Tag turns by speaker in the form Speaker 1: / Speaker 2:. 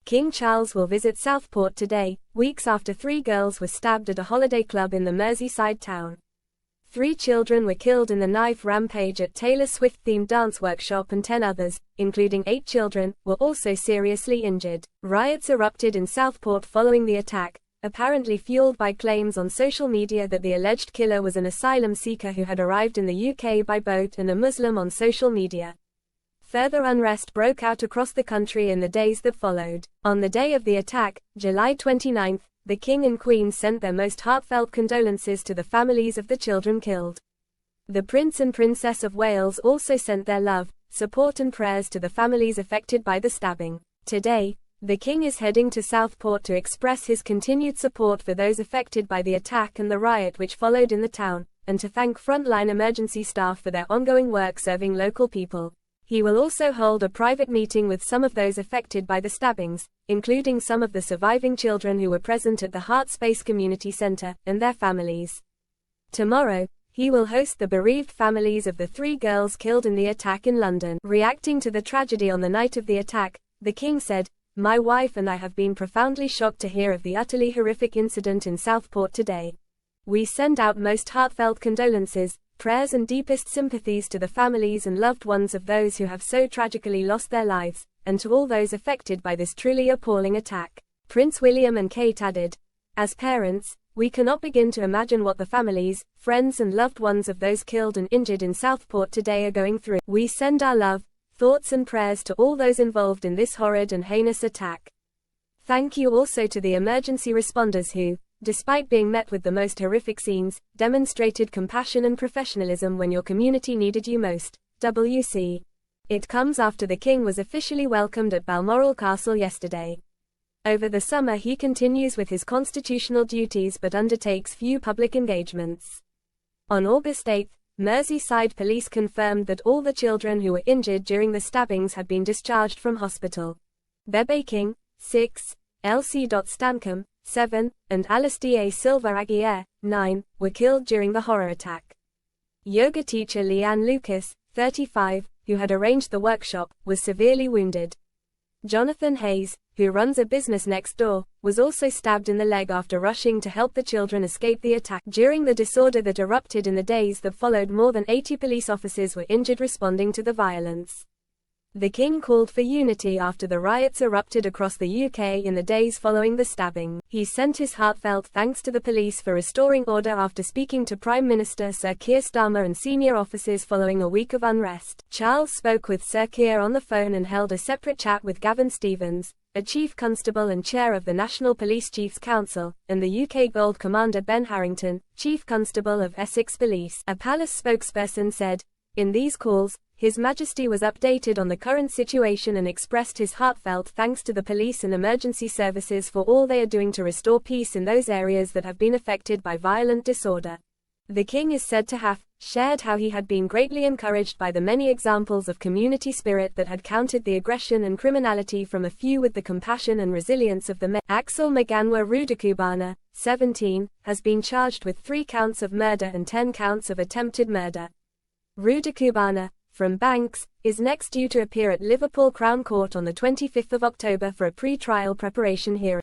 Speaker 1: King Charles will visit Southport today, weeks after 3 girls were stabbed at a holiday club in the Merseyside town. 3 children were killed in the knife rampage at Taylor Swift-themed dance workshop and 10 others, including 8 children, were also seriously injured. Riots erupted in Southport following the attack, apparently fueled by claims on social media that the alleged killer was an asylum seeker who had arrived in the UK by boat and a Muslim on social media. Further unrest broke out across the country in the days that followed. On the day of the attack, July 29, the King and Queen sent their most heartfelt condolences to the families of the children killed. The Prince and Princess of Wales also sent their love, support and prayers to the families affected by the stabbing. Today, the King is heading to Southport to express his continued support for those affected by the attack and the riot which followed in the town, and to thank frontline emergency staff for their ongoing work serving local people. He will also hold a private meeting with some of those affected by the stabbings, including some of the surviving children who were present at the Heartspace Community Centre, and their families. Tomorrow, he will host the bereaved families of the 3 girls killed in the attack in London. Reacting to the tragedy on the night of the attack, the King said, "My wife and I have been profoundly shocked to hear of the utterly horrific incident in Southport today. We send out most heartfelt condolences, prayers and deepest sympathies to the families and loved ones of those who have so tragically lost their lives, and to all those affected by this truly appalling attack." Prince William and Kate added, "As parents, we cannot begin to imagine what the families, friends and loved ones of those killed and injured in Southport today are going through. We send our love, thoughts and prayers to all those involved in this horrid and heinous attack. Thank you also to the emergency responders who, despite being met with the most horrific scenes, demonstrated compassion and professionalism when your community needed you most. WC." It comes after the King was officially welcomed at Balmoral Castle yesterday. Over the summer he continues with his constitutional duties but undertakes few public engagements. On August 8, Merseyside police confirmed that all the children who were injured during the stabbings had been discharged from hospital. Bebe King, 6, Elsie Stancombe, 7, and Alistair Silva Aguirre, 9, were killed during the horror attack. Yoga teacher Leanne Lucas, 35, who had arranged the workshop, was severely wounded. Jonathan Hayes, who runs a business next door, was also stabbed in the leg after rushing to help the children escape the attack. During the disorder that erupted in the days that followed, more than 80 police officers were injured responding to the violence. The King called for unity after the riots erupted across the UK in the days following the stabbing. He sent his heartfelt thanks to the police for restoring order after speaking to Prime Minister Sir Keir Starmer and senior officers following a week of unrest. Charles spoke with Sir Keir on the phone and held a separate chat with Gavin Stevens, a Chief Constable and Chair of the National Police Chiefs Council, and the UK Gold Commander Ben Harrington, Chief Constable of Essex Police. A palace spokesperson said, "In these calls, His Majesty was updated on the current situation and expressed his heartfelt thanks to the police and emergency services for all they are doing to restore peace in those areas that have been affected by violent disorder." The King is said to have shared how he had been greatly encouraged by the many examples of community spirit that had countered the aggression and criminality from a few with the compassion and resilience of the men. Axel Maganwa Rudakubana, 17, has been charged with 3 counts of murder and 10 counts of attempted murder. Rudakubana, from Banks, is next due to appear at Liverpool Crown Court on the 25th of October for a pre-trial preparation hearing.